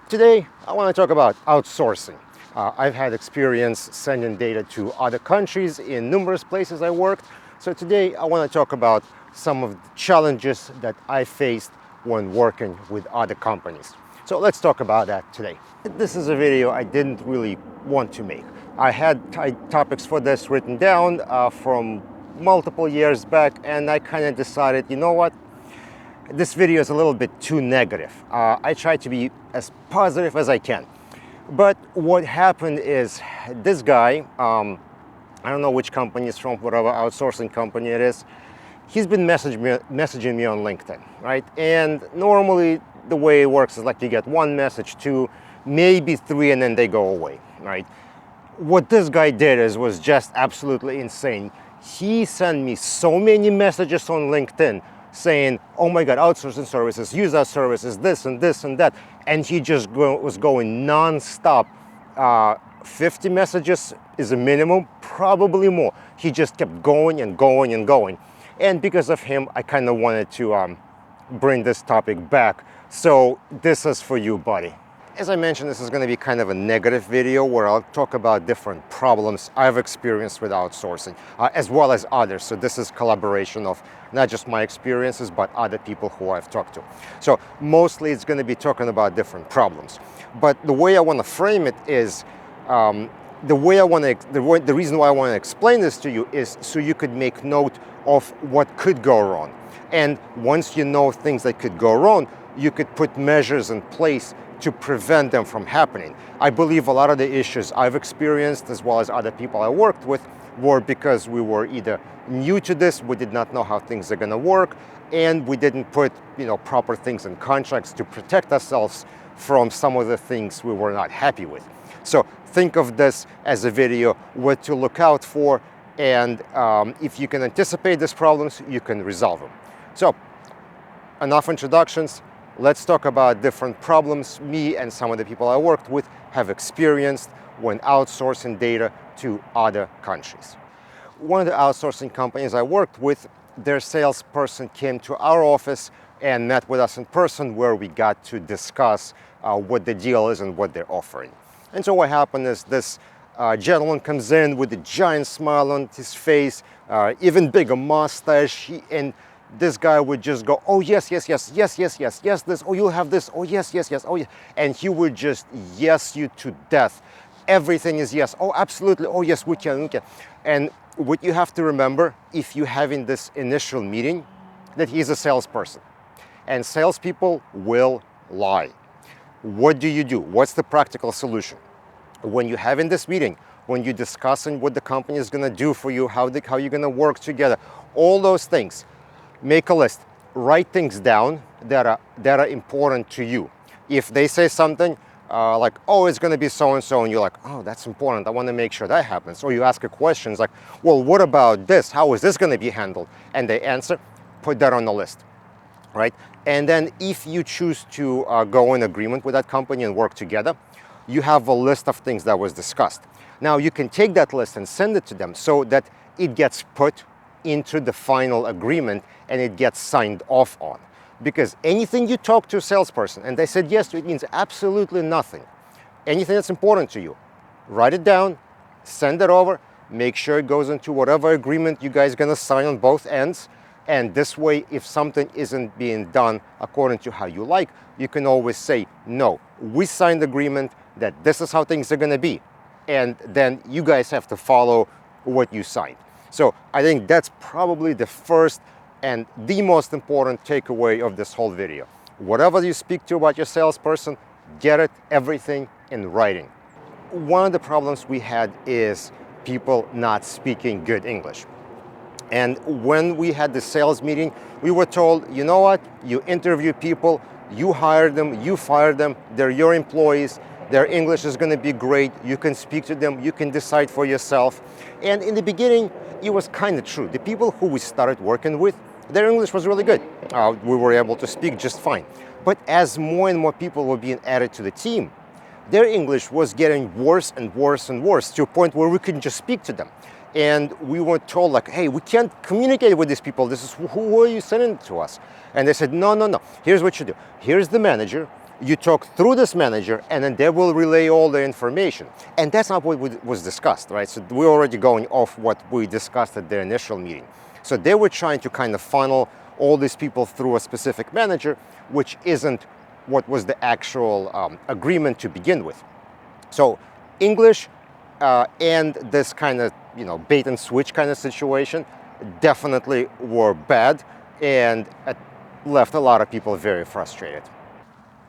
Today, I want to talk about outsourcing. I've had experience sending data to other countries in numerous places I worked. So today, I want to talk about some of the challenges that I faced when working with other companies. So let's talk about that today. This is a video I didn't really want to make. I had topics for this written down from multiple years back, and I kind of decided, you know what? This video is a little bit too negative. I try to be as positive as I can. But what happened is this guy, I don't know which company it's from, whatever outsourcing company it is, he's been messaging me on LinkedIn, right? And normally the way it works is like you get one message, two, maybe three, and then they go away, right? What this guy did was just absolutely insane. He sent me so many messages on LinkedIn saying, oh my God, outsourcing services, use our services, this and this and that. And he just was going non-stop. 50 messages is a minimum, probably more. He just kept going and going and going. And because of him, I kind of wanted to bring this topic back. So this is for you, buddy. As I mentioned, this is going to be kind of a negative video where I'll talk about different problems I've experienced with outsourcing, as well as others. So this is collaboration of not just my experiences, but other people who I've talked to. So mostly it's going to be talking about different problems. But the way I want to frame it is, the reason why I want to explain this to you is so you could make note of what could go wrong. And once you know things that could go wrong, you could put measures in place to prevent them from happening. I believe a lot of the issues I've experienced, as well as other people I worked with, were because we were either new to this, we did not know how things are going to work, and we didn't put proper things in contracts to protect ourselves from some of the things we were not happy with. So think of this as a video, what to look out for, and if you can anticipate these problems, you can resolve them. So enough introductions. Let's talk about different problems me and some of the people I worked with have experienced when outsourcing data to other countries. One of the outsourcing companies I worked with, their salesperson came to our office and met with us in person, where we got to discuss what the deal is and what they're offering. And so what happened is this gentleman comes in with a giant smile on his face, even bigger mustache, and this guy would just go, oh yes, yes, yes, yes, yes, yes, yes, this, oh you'll have this, oh yes, yes, yes, oh yeah. And he would just yes you to death. Everything is yes, oh absolutely, oh yes, we can. And what you have to remember, if you're having this initial meeting, that he's a salesperson. And salespeople will lie. What do you do? What's the practical solution? When you're having this meeting, when you're discussing what the company is gonna do for you, how you're gonna work together, all those things, make a list, write things down that are important to you. If they say something like, oh, it's going to be so-and-so, and you're like, oh, that's important, I want to make sure that happens. Or you ask a question, it's like, well, what about this? How is this going to be handled? And they answer, put that on the list, right? And then if you choose to go in agreement with that company and work together, you have a list of things that was discussed. Now you can take that list and send it to them so that it gets put into the final agreement and it gets signed off on. Because anything you talk to a salesperson and they said yes to, it means absolutely nothing. Anything that's important to you, write it down, send it over, make sure it goes into whatever agreement you guys are gonna sign on both ends. And this way, if something isn't being done according to how you like, you can always say, no, we signed the agreement that this is how things are gonna be. And then you guys have to follow what you signed. So I think that's probably the first and the most important takeaway of this whole video. Whatever you speak to about your salesperson, get it, everything in writing. One of the problems we had is people not speaking good English. And when we had the sales meeting, we were told, you know what, you interview people, you hire them, you fire them, they're your employees, their English is going to be great, you can speak to them, you can decide for yourself. And in the beginning, it was kind of true. The people who we started working with, their English was really good. We were able to speak just fine. But as more and more people were being added to the team, their English was getting worse and worse and worse, to a point where we couldn't just speak to them. And we were told, like, hey, we can't communicate with these people. This is who are you sending to us? And they said, no. Here's what you do. Here's the manager. You talk through this manager, and then they will relay all the information. And that's not what was discussed, right? So we're already going off what we discussed at the initial meeting. So they were trying to kind of funnel all these people through a specific manager, which isn't what was the actual agreement to begin with. So English and this kind of, bait and switch kind of situation definitely were bad, and it left a lot of people very frustrated.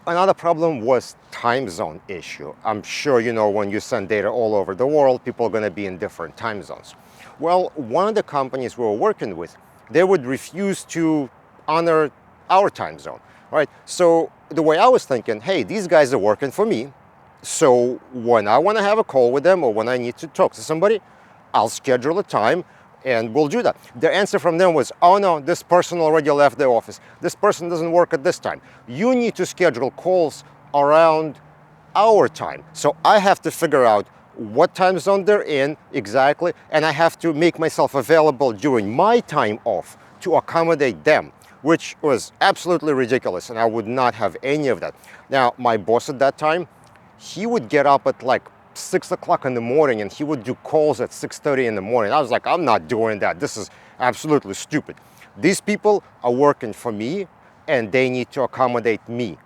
Another problem was time zone issue. I'm sure when you send data all over the world, people are going to be in different time zones. Well, one of the companies we were working with, they would refuse to honor our time zone, right? So the way I was thinking, hey, these guys are working for me. So when I want to have a call with them or when I need to talk to somebody, I'll schedule a time and we'll do that. The answer from them was, oh no, this person already left the office. This person doesn't work at this time. You need to schedule calls around our time. So I have to figure out what time zone they're in exactly, and I have to make myself available during my time off to accommodate them, which was absolutely ridiculous, and I would not have any of that. Now, my boss at that time, he would get up at like 6 o'clock in the morning and he would do calls at 6:30 in the morning. I was like, I'm not doing that. This is absolutely stupid. These people are working for me and they need to accommodate me,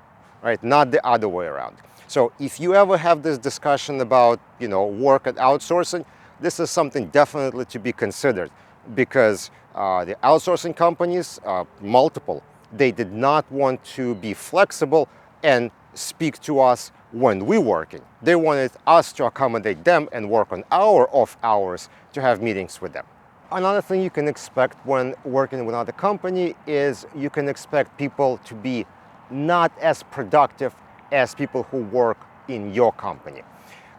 right? Not the other way around. So if you ever have this discussion about, work at outsourcing, this is something definitely to be considered, because the outsourcing companies, multiple, they did not want to be flexible and speak to us when we're working. They wanted us to accommodate them and work on our off hours to have meetings with them. Another thing you can expect when working with another company is you can expect people to be not as productive as people who work in your company.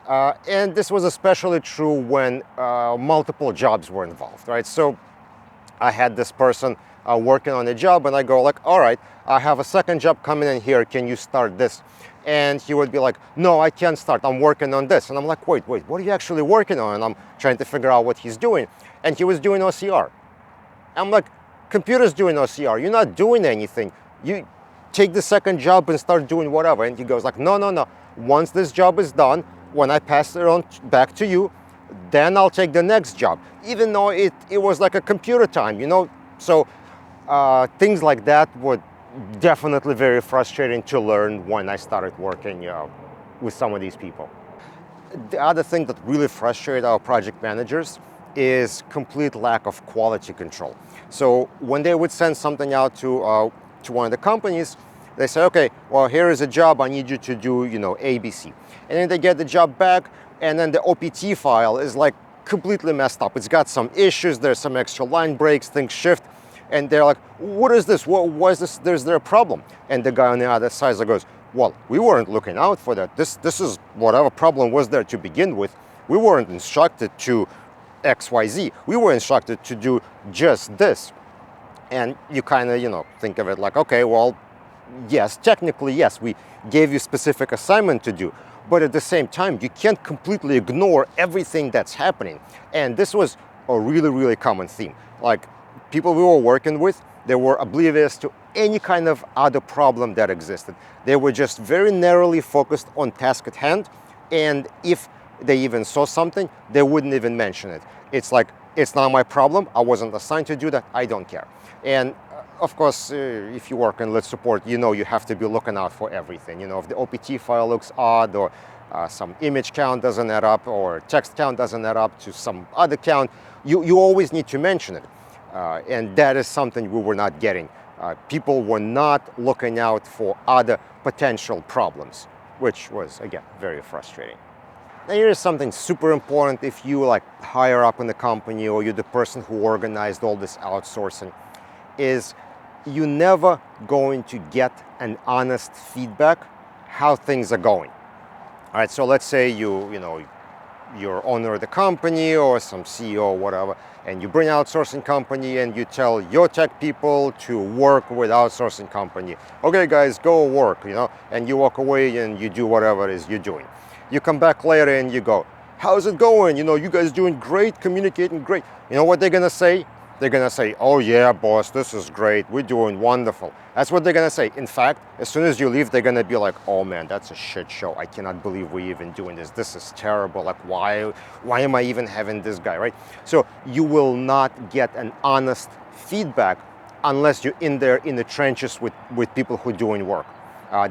And this was especially true when multiple jobs were involved, right? So I had this person working on a job and I go like, all right, I have a second job coming in here, can you start this? And he would be like, no, I can't start, I'm working on this. And I'm like, wait, what are you actually working on? And I'm trying to figure out what he's doing. And he was doing OCR. I'm like, computer's doing OCR, you're not doing anything. You take the second job and start doing whatever. And he goes like, no. Once this job is done, when I pass it on back to you, then I'll take the next job. Even though it was like a computer time, So things like that were definitely very frustrating to learn when I started working with some of these people. The other thing that really frustrated our project managers is complete lack of quality control. So when they would send something out to one of the companies, they say, okay, well, here is a job, I need you to do, ABC. And then they get the job back, and then the OPT file is like completely messed up. It's got some issues, there's some extra line breaks, things shift, and they're like, what is this? Why is this? Is there a problem? And the guy on the other side goes, well, we weren't looking out for that. This is whatever problem was there to begin with. We weren't instructed to XYZ. We were instructed to do just this. And you kind of, think of it like, okay, well, yes, technically, yes, we gave you specific assignment to do, but at the same time, you can't completely ignore everything that's happening. And this was a really, really common theme. Like, people we were working with, they were oblivious to any kind of other problem that existed. They were just very narrowly focused on task at hand, and if they even saw something, they wouldn't even mention it. It's like, it's not my problem, I wasn't assigned to do that, I don't care. And of course, if you work in lit support, you have to be looking out for everything. If the OPT file looks odd, or some image count doesn't add up, or text count doesn't add up to some other count, you always need to mention it. And that is something we were not getting. People were not looking out for other potential problems, which was, again, very frustrating. Now, here's something super important if you higher up in the company, or you're the person who organized all this outsourcing, is you're never going to get an honest feedback how things are going. All right, so let's say you're owner of the company or some CEO or whatever, and you bring outsourcing company and you tell your tech people to work with outsourcing company. Okay, guys, go work, and you walk away and you do whatever it is you're doing. You come back later and you go, how's it going? You guys doing great, communicating great. You know what they're gonna say? They're gonna say, oh yeah, boss, this is great, we're doing wonderful. That's what they're gonna say. In fact, as soon as you leave, they're gonna be like, oh man, that's a shit show. I cannot believe we're even doing this. This is terrible. Like, why am I even having this guy, right? So you will not get an honest feedback unless you're in there in the trenches with people who are doing work.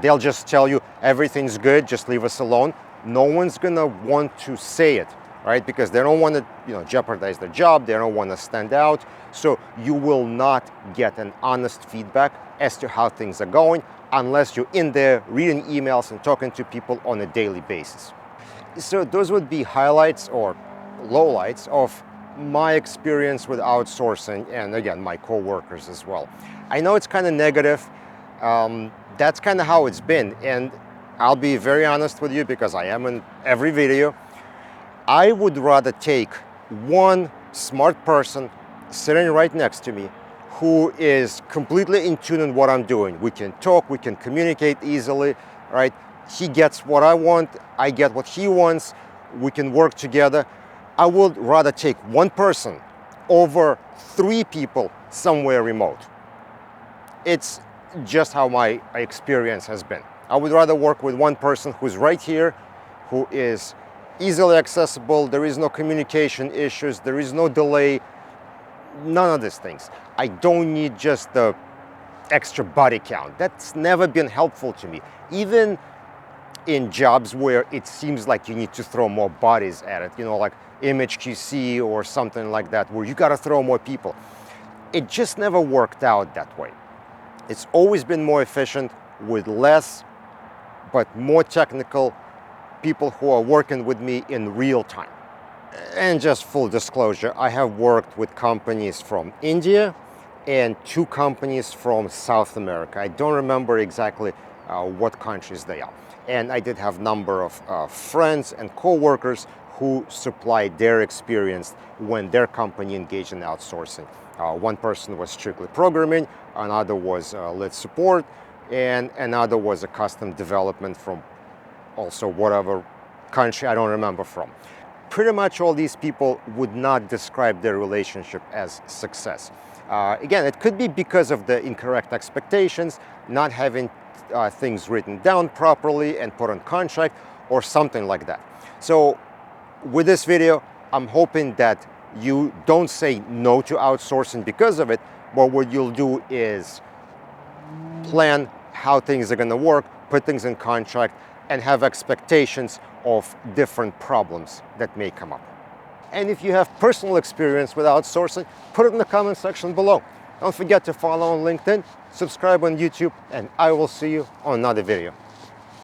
They'll just tell you everything's good, just leave us alone. No one's gonna want to say it, right? Because they don't want to, jeopardize their job. They don't want to stand out. So you will not get an honest feedback as to how things are going unless you're in there reading emails and talking to people on a daily basis. So those would be highlights or lowlights of my experience with outsourcing, and again, my coworkers as well. I know it's kind of negative. That's kind of how it's been, and I'll be very honest with you because I am in every video. I would rather take one smart person sitting right next to me who is completely in tune in what I'm doing. We can talk, we can communicate easily, right? He gets what I want, I get what he wants, we can work together. I would rather take one person over 3 people somewhere remote. It's just how my experience has been. I would rather work with one person who's right here, who is easily accessible, there is no communication issues, there is no delay, none of these things. I don't need just the extra body count. That's never been helpful to me. Even in jobs where it seems like you need to throw more bodies at it, like image QC or something like that, where you gotta throw more people. It just never worked out that way. It's always been more efficient with less, but more technical people who are working with me in real time. And just full disclosure, I have worked with companies from India and 2 companies from South America. I don't remember exactly what countries they are. And I did have a number of friends and co-workers who supplied their experience when their company engaged in outsourcing. One person was strictly programming, another was lead support, and another was a custom development from also whatever country I don't remember from. Pretty much all these people would not describe their relationship as success. Again, it could be because of the incorrect expectations, not having things written down properly and put on contract or something like that. So with this video, I'm hoping that you don't say no to outsourcing because of it, but what you'll do is plan how things are going to work, put things in contract, and have expectations of different problems that may come up. And if you have personal experience with outsourcing, put it in the comment section below. Don't forget to follow on LinkedIn, subscribe on YouTube, and I will see you on another video.